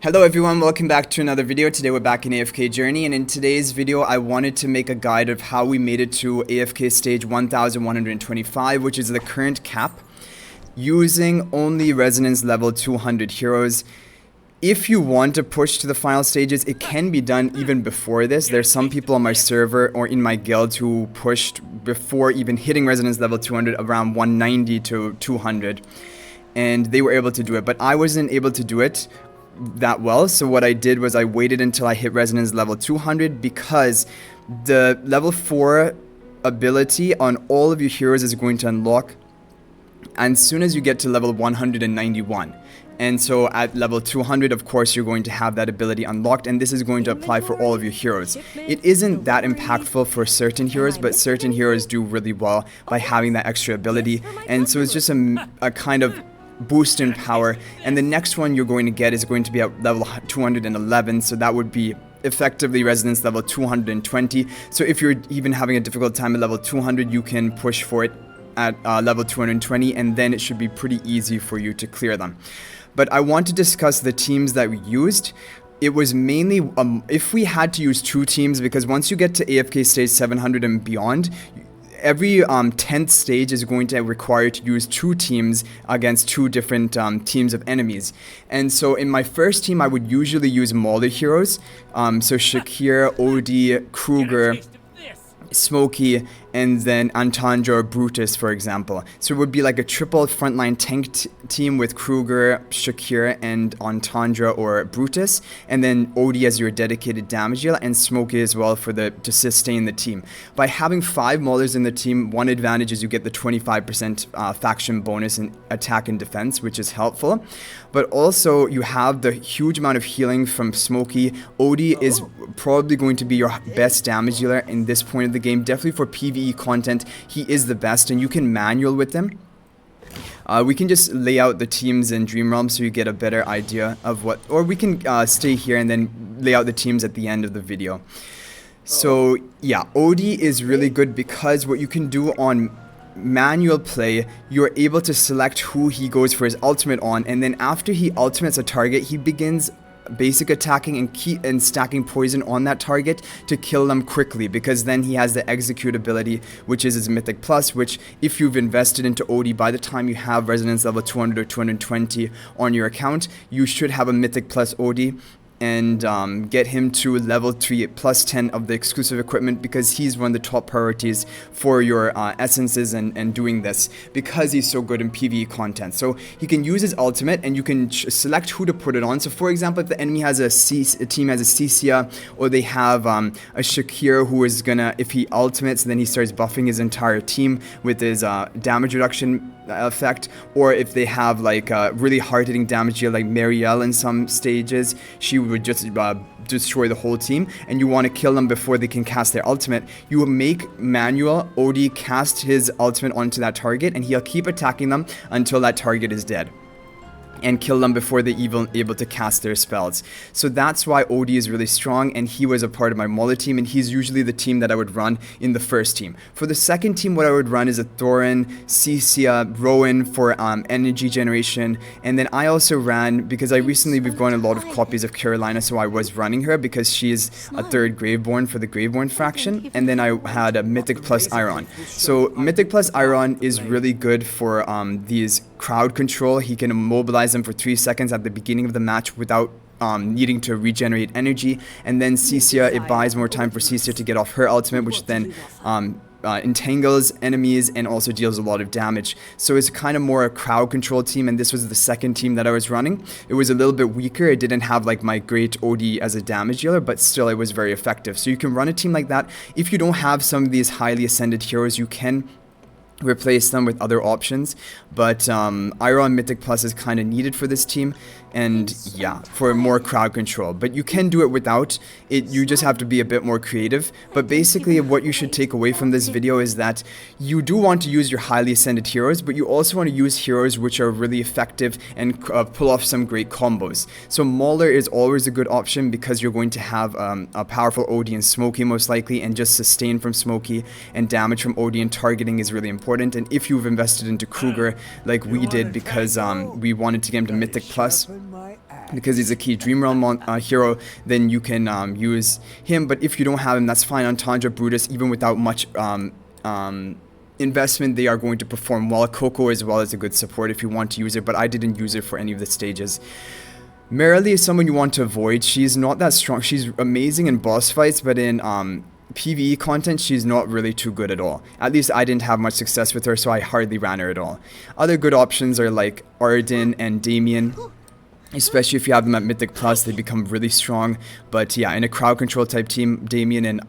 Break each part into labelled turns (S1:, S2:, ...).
S1: Hello everyone, welcome back to another video. Today we're back in AFK journey, and in today's video I wanted to make a guide of how we made it to AFK stage 1125, which is the current cap, using only resonance level 200 heroes. If you want to push to the final stages, it can be done even before this. There's some people on my server or in my guild who pushed before even hitting resonance level 200, around 190 to 200, and they were able to do it, but I wasn't able to do it that well. So what I did was I waited until I hit resonance level 200, because the level 4 ability on all of your heroes is going to unlock as soon as you get to level 191. And so at level 200, of course, you're going to have that ability unlocked, and this is going to apply for all of your heroes. It isn't that impactful for certain heroes, but certain heroes do really well by having that extra ability, and so it's just a kind of boost in power. And the next one you're going to get is going to be at level 211, so that would be effectively resonance level 220. So if you're even having a difficult time at level 200, you can push for it at level 220, and then it should be pretty easy for you to clear them. But I want to discuss the teams that we used. It was mainly if we had to use 2 teams, because once you get to AFK stage 700 and beyond, every 10th stage is going to require you to use 2 teams against 2 different teams of enemies. And so in my first team, I would usually use Mauler heroes. So Shakir, Odie, Kruger, Smokey, and then Antandra or Brutus, for example. So it would be like a triple frontline tank team with Kruger, Shakir, and Antandra or Brutus, and then Odie as your dedicated damage dealer, and Smokey as well for to sustain the team. By having 5 Maulers in the team, one advantage is you get the 25% faction bonus in attack and defense, which is helpful. But also you have the huge amount of healing from Smokey. Odie is probably going to be your best damage dealer in this point of the game. Definitely for PvE content, he is the best, and you can manual with them. We can just lay out the teams in Dream Realm so you get a better idea of what, or we can stay here and then lay out the teams at the end of the video. So yeah, Odie is really good because what you can do on manual play, you're able to select who he goes for his ultimate on, and then after he ultimates a target, he begins basic attacking and stacking poison on that target to kill them quickly, because then he has the execute ability, which is his mythic plus, which if you've invested into Odie, by the time you have resonance level 200 or 220 on your account, you should have a mythic plus Odie, and get him to level 3 plus 10 of the exclusive equipment, because he's one of the top priorities for your essences and doing this, because he's so good in PvE content. So he can use his ultimate, and you can select who to put it on. So for example, if the enemy has a team has a Cecilia, or they have a Shakir who is gonna, if he ultimates, then he starts buffing his entire team with his damage reduction effect, or if they have like really hard-hitting damage deal like Marielle in some stages, she would just destroy the whole team, and you want to kill them before they can cast their ultimate. You will make manual Odie cast his ultimate onto that target, and he'll keep attacking them until that target is dead, and kill them before they're even able to cast their spells. So that's why Odie is really strong, and he was a part of my Mauler team, and he's usually the team that I would run in the first team. For the second team, what I would run is a Thorin, Cecia, Rowan for energy generation, and then I also ran, because we've gotten a lot of copies of Carolina, so I was running her because she's a 3rd Graveborn for the Graveborn faction, and then I had a Mythic plus Iron. So Mythic plus Iron is really good for these crowd control. He can immobilize them for 3 seconds at the beginning of the match without needing to regenerate energy, and then Cecia, it buys more time for Cecia to get off her ultimate, which then entangles enemies and also deals a lot of damage. So it's kind of more a crowd control team, and this was the second team that I was running. It was a little bit weaker. It didn't have like my great Odie as a damage dealer, but still it was very effective. So you can run a team like that. If you don't have some of these highly ascended heroes, you can replace them with other options, but Iron Mythic Plus is kind of needed for this team, and yeah, for more crowd control. But you can do it without it, you just have to be a bit more creative. But basically what you should take away from this video is that you do want to use your highly ascended heroes, but you also want to use heroes which are really effective and pull off some great combos. So Mauler is always a good option, because you're going to have a powerful Odie and Smokey most likely, and just sustain from Smokey and damage from Odie, and targeting is really important. And if you've invested into Kruger like we did, because we wanted to get him to Mythic Plus, because he's a key Dream Realm hero, then you can use him. But if you don't have him, that's fine. Entendre, Brutus, even without much investment, they are going to perform well. Coco as well is a good support if you want to use it, but I didn't use it for any of the stages. Merrily is someone you want to avoid. She's not that strong. She's amazing in boss fights, but in PvE content, she's not really too good at all. At least I didn't have much success with her, so I hardly ran her at all. Other good options are like Arden and Damien. Especially if you have them at Mythic Plus, they become really strong. But yeah, in a crowd control type team, Damien and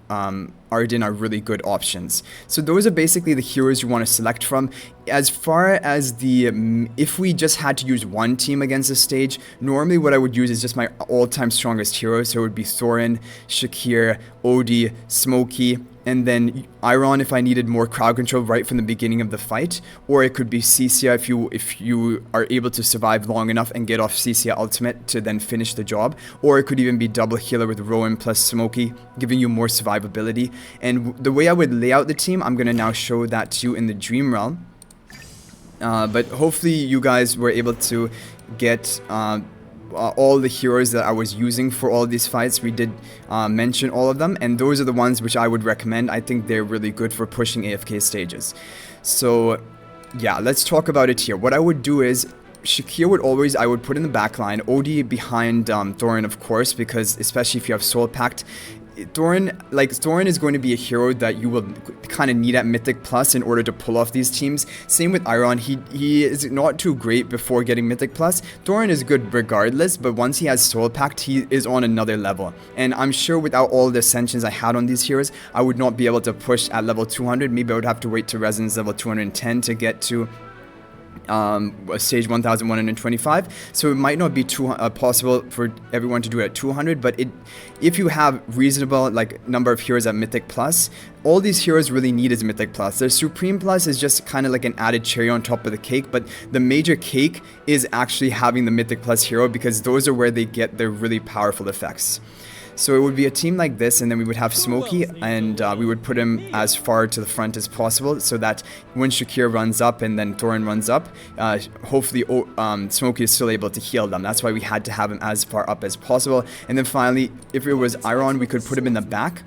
S1: Arden are really good options. So those are basically the heroes you want to select from. As far as the, if we just had to use one team against this stage, normally what I would use is just my all-time strongest heroes. So it would be Thorin, Shakir, Odie, Smokey, and then Iron if I needed more crowd control right from the beginning of the fight, or it could be Cisia if you are able to survive long enough and get off Cisia ultimate to then finish the job, or it could even be double healer with Rowan plus Smokey, giving you more survivability. And the way I would lay out the team, I'm gonna now show that to you in the Dream Realm. But hopefully you guys were able to get all the heroes that I was using for all these fights. We did mention all of them, and those are the ones which I would recommend. I think they're really good for pushing AFK stages. So yeah, let's talk about it here. What I would do is Shakir I would put in the back line, Odie behind Thorin, of course, because especially if you have Soul Pact, Thorin is going to be a hero that you will kind of need at Mythic Plus in order to pull off these teams. Same with Iron. He is not too great before getting Mythic Plus. Thorin is good regardless, but once he has Soul Pact, he is on another level. And I'm sure without all the ascensions I had on these heroes, I would not be able to push at level 200. Maybe I would have to wait to Resonance level 210 to get to stage 1125, so it might not be possible for everyone to do it at 200, but if you have reasonable number of heroes at Mythic Plus, all these heroes really need is Mythic Plus. Their Supreme Plus is just kind of like an added cherry on top of the cake, but the major cake is actually having the Mythic Plus hero, because those are where they get their really powerful effects. So it would be a team like this, and then we would have Smokey, and we would put him as far to the front as possible, so that when Shakir runs up and then Thorin runs up, hopefully Smokey is still able to heal them. That's why we had to have him as far up as possible. And then finally, if it was Iron, we could put him in the back.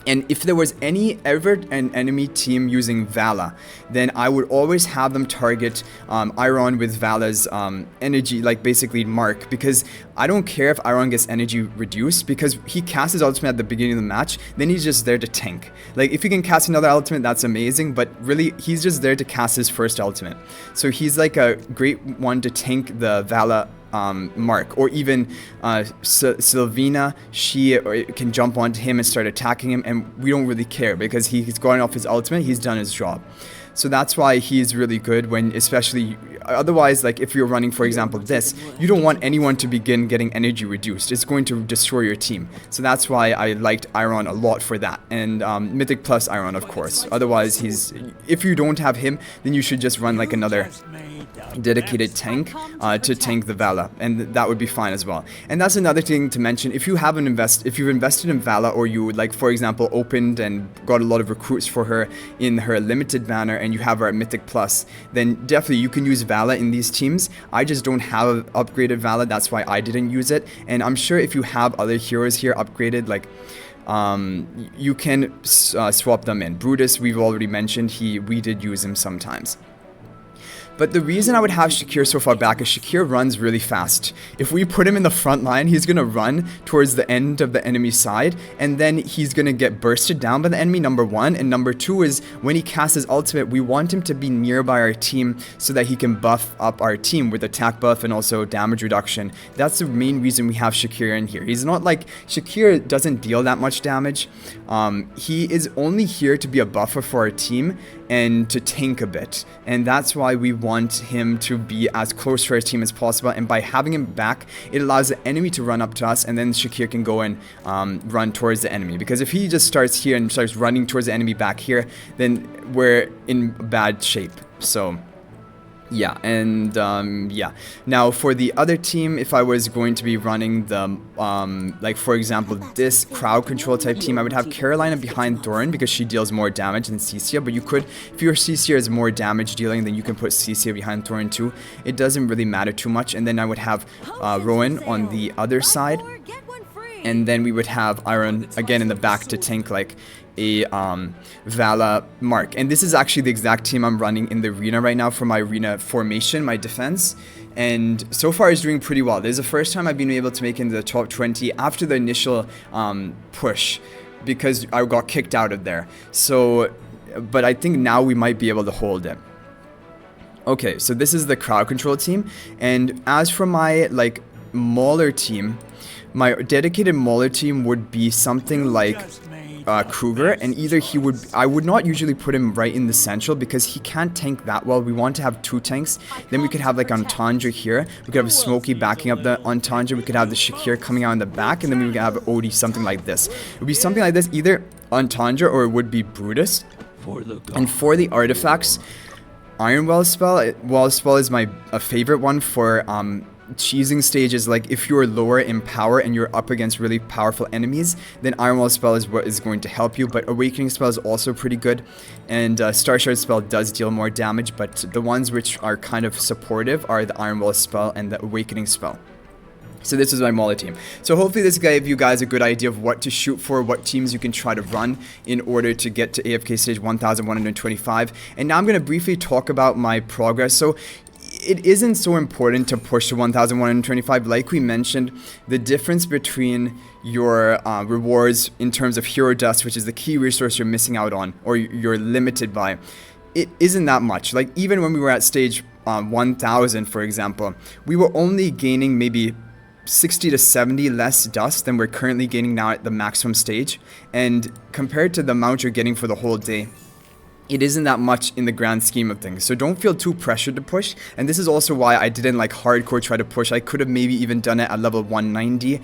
S1: And if there was ever an enemy team using Vala, then I would always have them target Iron with Vala's energy, basically mark, because I don't care if Iron gets energy reduced, because he casts his ultimate at the beginning of the match, then he's just there to tank. If he can cast another ultimate, that's amazing, but really, he's just there to cast his first ultimate. So he's like a great one to tank the Vala mark, or even Sylvina. She can jump onto him and start attacking him, and we don't really care because he's going off his ultimate, he's done his job. So that's why he's really good when, especially, otherwise, if you're running, for example, this, you don't want anyone to begin getting energy reduced. It's going to destroy your team. So that's why I liked Iron a lot for that. And Mythic Plus Iron, of course. Otherwise, if you don't have him, then you should just run another dedicated tank to tank the Vala, and that would be fine as well. And that's another thing to mention. If you've invested in Vala, or you for example opened and got a lot of recruits for her in her limited banner, and you have her at Mythic Plus, then definitely you can use Vala in these teams. I just don't have upgraded Vala, that's why I didn't use it. And I'm sure if you have other heroes here upgraded, you can swap them in. Brutus, we've already mentioned, we did use him sometimes. But the reason I would have Shakir so far back is Shakir runs really fast. If we put him in the front line, he's going to run towards the end of the enemy side, and then he's going to get bursted down by the enemy, number one. And number two is, when he casts his ultimate, we want him to be nearby our team so that he can buff up our team with attack buff and also damage reduction. That's the main reason we have Shakir in here. He's not Shakir doesn't deal that much damage. He is only here to be a buffer for our team and to tank a bit, and that's why we want him to be as close to our team as possible. And by having him back, it allows the enemy to run up to us, and then Shakir can go and run towards the enemy. Because if he just starts here and starts running towards the enemy back here, then we're in bad shape. So Yeah, and yeah. Now for the other team, if I was going to be running the like for example this crowd control type team, I would have Carolina behind Thorin because she deals more damage than Cecia. But you could, if your Cecia is more damage dealing, then you can put Cecia behind Thorin too. It doesn't really matter too much. And then I would have Rowan on the other side, and then we would have Iron again in the back to tank like a Vala Mark. And this is actually the exact team I'm running in the arena right now for my arena formation, my defense. And so far it's doing pretty well. This is the first time I've been able to make it into the top 20 after the initial push, because I got kicked out of there. So, but I think now we might be able to hold it. Okay, so this is the crowd control team. And as for my like Mauler team, my dedicated Mauler team would be something like Kruger, and either he would, I would not usually put him right in the central because he can't tank that well. We want to have two tanks. Then we could have like Entendre here. We could have a Smokey backing up the Entendre. We could have the Shakir coming out in the back, and then we could have Odie, something like this. It would be something like this, either Entendre or it would be Brutus. And for the artifacts, Iron Well Spell. Well Spell is my favorite one for cheesing stages. Like if you're lower in power and you're up against really powerful enemies, then Iron Wall Spell is what is going to help you. But Awakening Spell is also pretty good, and Star Shard Spell does deal more damage, but the ones which are kind of supportive are the Iron Wall Spell and the Awakening Spell. So this is my Mauler team. So hopefully this gave you guys a good idea of what to shoot for, what teams you can try to run in order to get to AFK stage 1125. And now I'm going to briefly talk about my progress. So it isn't so important to push to 1125. Like we mentioned, the difference between your rewards in terms of hero dust, which is the key resource you're missing out on or you're limited by, it isn't that much. Like even when we were at stage 1000, for example, we were only gaining maybe 60 to 70 less dust than we're currently gaining now at the maximum stage. And compared to the amount you're getting for the whole day, it isn't that much in the grand scheme of things. So don't feel too pressured to push. And this is also why I didn't like hardcore try to push. I could have maybe even done it at level 190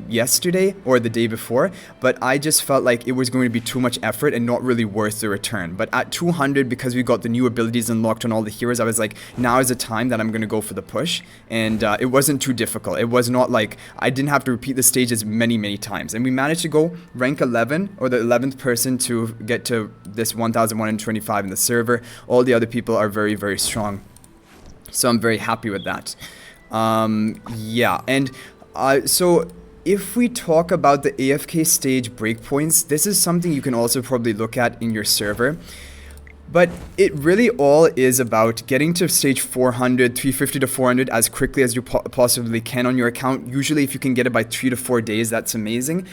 S1: yesterday or the day before, but I just felt like it was going to be too much effort and not really worth the return. But at 200, because we got the new abilities unlocked on all the heroes, I was like, now is the time that I'm going to go for the push. And it wasn't too difficult. It was not like I didn't have to repeat the stages many times. And we managed to go rank 11, or the 11th person to get to this 1125 in the server. All the other people are very strong, so I'm very happy with that. Yeah, and so if we talk about the AFK stage breakpoints, this is something you can also probably look at in your server. But it really all is about getting to stage 400, 350 to 400 as quickly as you possibly can on your account. Usually if you can get it by 3 to 4 days, that's amazing.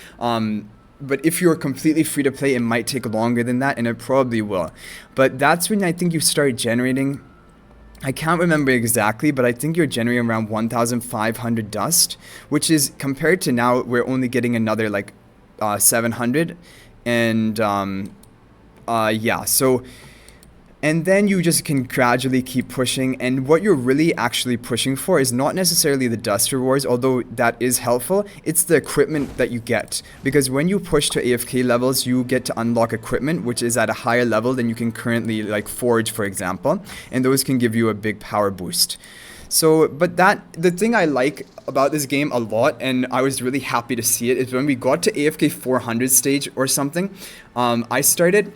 S1: But if you're completely free to play, it might take longer than that, and it probably will. But that's when I think you start generating, I can't remember exactly, but I think you're generating around 1,500 dust, which is, compared to now, we're only getting another like 700. And yeah, so, and then you just can gradually keep pushing, and what you're really actually pushing for is not necessarily the dust rewards, although that is helpful. It's the equipment that you get, because when you push to AFK levels, you get to unlock equipment which is at a higher level than you can currently like forge, for example, and those can give you a big power boost. So, but the thing I like about this game a lot, and I was really happy to see it, is when we got to AFK 400 stage or something, I started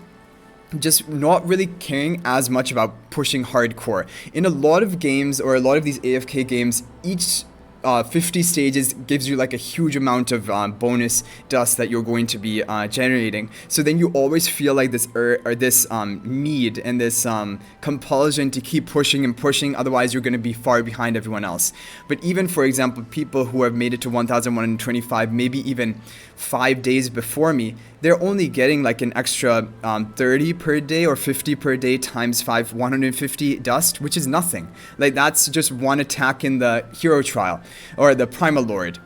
S1: just not really caring as much about pushing hardcore. In a lot of games, or a lot of these AFK games, each 50 stages gives you like a huge amount of bonus dust that you're going to be generating. So then you always feel like this need and this compulsion to keep pushing and pushing, otherwise you're going to be far behind everyone else. But even, for example, people who have made it to 1125, maybe even 5 days before me, they're only getting like an extra 30 per day or 50 per day times 5, 150 dust, which is nothing. Like that's just one attack in the hero trial or the Primal Lord.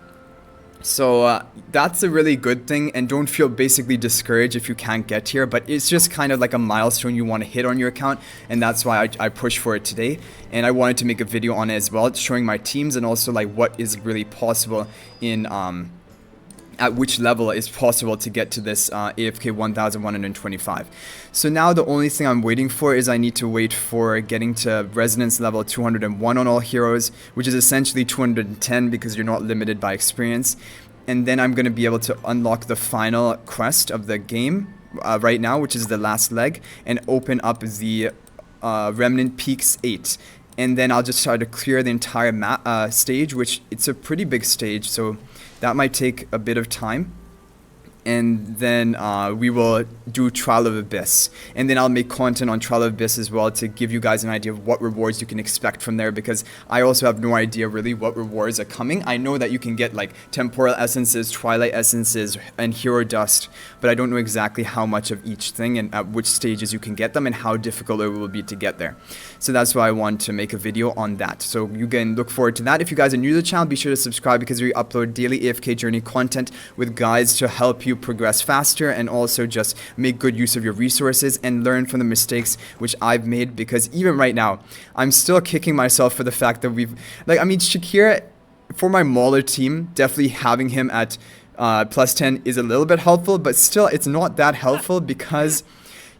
S1: So that's a really good thing, and don't feel basically discouraged if you can't get here, but it's just kind of like a milestone you want to hit on your account, and that's why I pushed for it today. And I wanted to make a video on it as well, showing my teams and also like what is really possible in at which level is possible to get to this AFK 1125. So now the only thing I'm waiting for is I need to wait for getting to resonance level 201 on all heroes, which is essentially 210 because you're not limited by experience. And then I'm going to be able to unlock the final quest of the game right now, which is the last leg, and open up the Remnant Peaks 8. And then I'll just try to clear the entire stage, which it's a pretty big stage, so that might take a bit of time. And then we will do Trial of Abyss. And then I'll make content on Trial of Abyss as well to give you guys an idea of what rewards you can expect from there, because I also have no idea really what rewards are coming. I know that you can get like Temporal Essences, Twilight Essences, and Hero Dust, but I don't know exactly how much of each thing and at which stages you can get them and how difficult it will be to get there. So that's why I want to make a video on that. So you can look forward to that. If you guys are new to the channel, be sure to subscribe because we upload daily AFK journey content with guides to help you progress faster and also just make good use of your resources and learn from the mistakes which I've made, because even right now I'm still kicking myself for the fact that Shakir, for my Mauler team, definitely having him at plus 10 is a little bit helpful, but still it's not that helpful because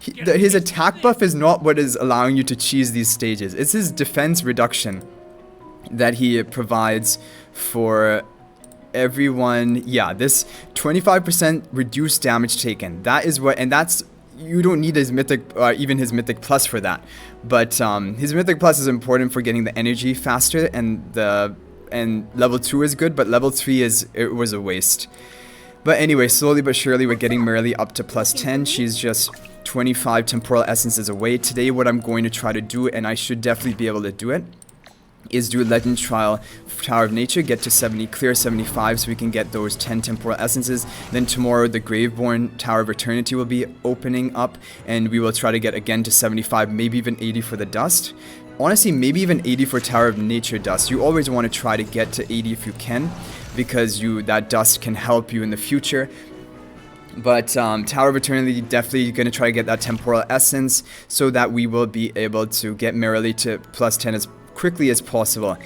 S1: his attack buff is not what is allowing you to cheese these stages. It's his defense reduction that he provides for everyone. Yeah, this 25% reduced damage taken. That is what, and that's, you don't need his mythic, even his mythic plus for that. But his mythic plus is important for getting the energy faster, and level 2 is good, but level 3 it was a waste. But anyway, slowly but surely we're getting Merrily up to plus 10. She's just 25 temporal essences away. Today what I'm going to try to do, and I should definitely be able to do it, is do a Legend Trial Tower of Nature, get to 70, clear 75 so we can get those 10 temporal essences. Then tomorrow the Graveborn Tower of Eternity will be opening up, and we will try to get again to 75, maybe even 80 for the dust. Honestly, maybe even 80 for Tower of Nature dust. You always want to try to get to 80 if you can, because that dust can help you in the future. But Tower of Eternity, definitely going to try to get that temporal essence so that we will be able to get Merrily to plus 10 as quickly as possible.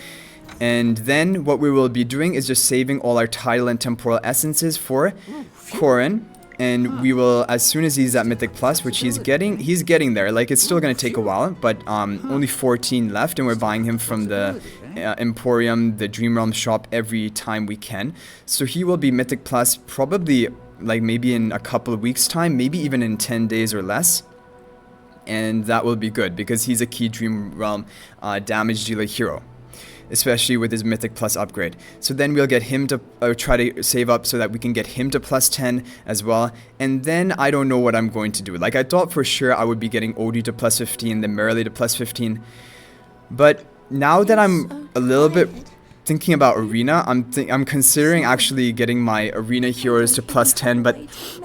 S1: And then what we will be doing is just saving all our title and temporal essences for Corrin, and we will, as soon as he's at Mythic Plus, which he's getting there. Like, it's still going to take a while, but only 14 left, and we're buying him from the Emporium, the Dream Realm shop, every time we can. So he will be Mythic Plus probably like maybe in a couple of weeks time, maybe even in 10 days or less. And that will be good because he's a key Dream Realm damage dealer hero, especially with his Mythic Plus upgrade. So then we'll get him to try to save up so that we can get him to plus 10 as well. And then I don't know what I'm going to do. Like, I thought for sure I would be getting Odie to plus 15, then Merrily to plus 15. But now that I'm a little bit thinking about Arena, I'm considering actually getting my Arena heroes to plus 10, but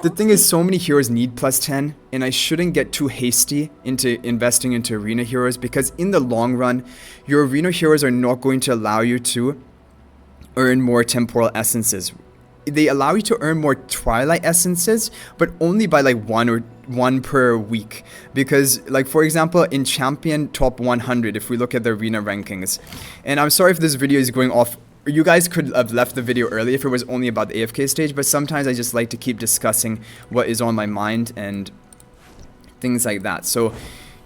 S1: the thing is, so many heroes need plus 10, and I shouldn't get too hasty into investing into Arena heroes, because in the long run, your Arena heroes are not going to allow you to earn more temporal essences. They allow you to earn more Twilight essences, but only by like one per week. Because, like, for example, in Champion Top 100, if we look at the Arena rankings, and I'm sorry if this video is going off, you guys could have left the video early if it was only about the AFK stage, but sometimes I just like to keep discussing what is on my mind and things like that. So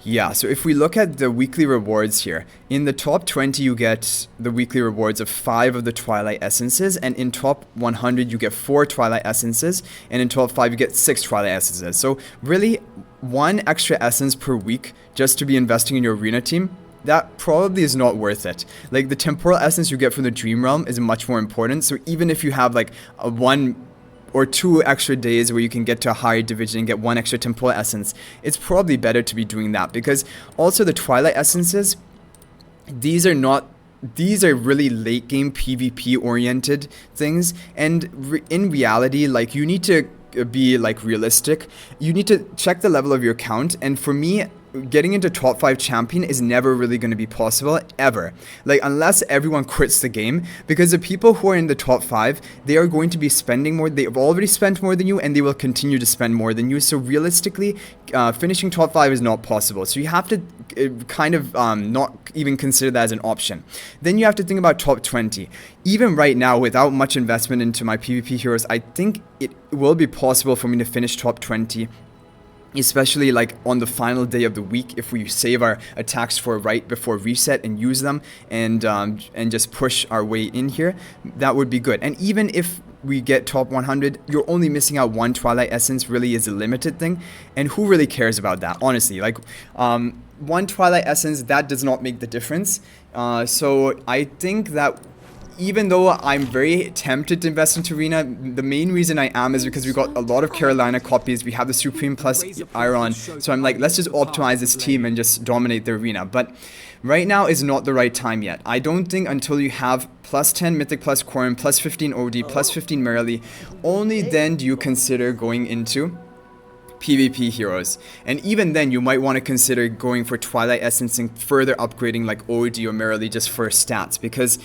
S1: yeah, so if we look at the weekly rewards here, in the top 20 you get the weekly rewards of 5 of the Twilight Essences, and in top 100 you get 4 Twilight Essences, and in top 5 you get 6 Twilight Essences. So really, 1 extra essence per week just to be investing in your Arena team, that probably is not worth it. Like, the temporal essence you get from the Dream Realm is much more important, so even if you have like a 1 or 2 extra days where you can get to a higher division and get 1 extra temporal essence, it's probably better to be doing that. Because also the Twilight Essences, these are really late game PvP oriented things, and in reality, like, you need to be like realistic. You need to check the level of your account, and for me, getting into top 5 champion is never really going to be possible, ever. Like, unless everyone quits the game, because the people who are in the top 5, they are going to be spending more. They've already spent more than you, and they will continue to spend more than you. So realistically, finishing top 5 is not possible. So you have to kind of not even consider that as an option. Then you have to think about top 20. Even right now, without much investment into my PvP heroes, I think it will be possible for me to finish top 20. Especially like on the final day of the week, if we save our attacks for right before reset and use them and just push our way in here, that would be good. And even if we get top 100, you're only missing out 1 Twilight Essence. Really is a limited thing, and who really cares about that, honestly? Like 1 Twilight Essence, that does not make the difference. So I think that even though I'm very tempted to invest into Arena, the main reason I am is because we got a lot of Carolina copies. We have the Supreme plus Iron. So I'm like, let's just optimize this team and just dominate the Arena. But right now is not the right time yet. I don't think until you have plus 10 Mythic plus Corrin, plus 15 OD, plus 15 Merrily, only then do you consider going into PvP heroes. And even then, you might want to consider going for Twilight Essence and further upgrading like OD or Merrily just for stats, because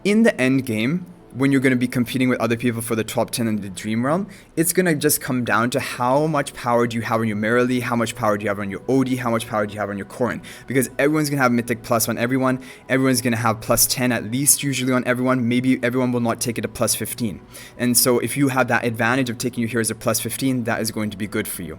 S1: in the end game, when you're going to be competing with other people for the top 10 in the Dream Realm, it's going to just come down to how much power do you have on your Merrily, how much power do you have on your OD, how much power do you have on your Corrin. Because everyone's going to have Mythic Plus on everyone, everyone's going to have plus 10 at least usually on everyone, maybe everyone will not take it to plus 15. And so if you have that advantage of taking your heroes to plus 15, that is going to be good for you.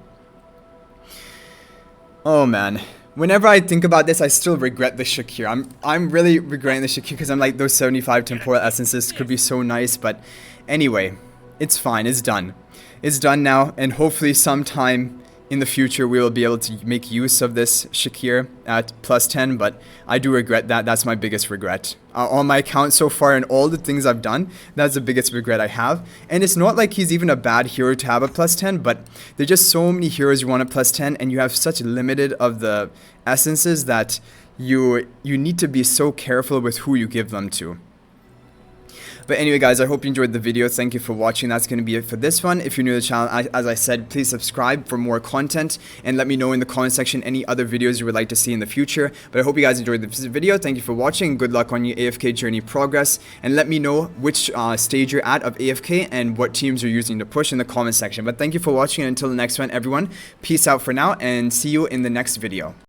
S1: Oh man. Whenever I think about this, I still regret the Shakir. I'm really regretting the Shakir because I'm like, those 75 temporal essences could be so nice, but anyway, it's fine, it's done. It's done now, and hopefully sometime in the future we will be able to make use of this Shakir at plus 10, but I do regret that. That's my biggest regret. On my account so far and all the things I've done, that's the biggest regret I have. And it's not like he's even a bad hero to have a plus 10, but there's just so many heroes you want a plus 10, and you have such limited of the essences that you need to be so careful with who you give them to. But anyway, guys, I hope you enjoyed the video. Thank you for watching. That's going to be it for this one. If you're new to the channel, as I said, please subscribe for more content and let me know in the comment section any other videos you would like to see in the future. But I hope you guys enjoyed this video. Thank you for watching. Good luck on your AFK journey progress, and let me know which stage you're at of AFK and what teams you're using to push in the comment section. But thank you for watching, and until the next one, everyone, peace out for now, and see you in the next video.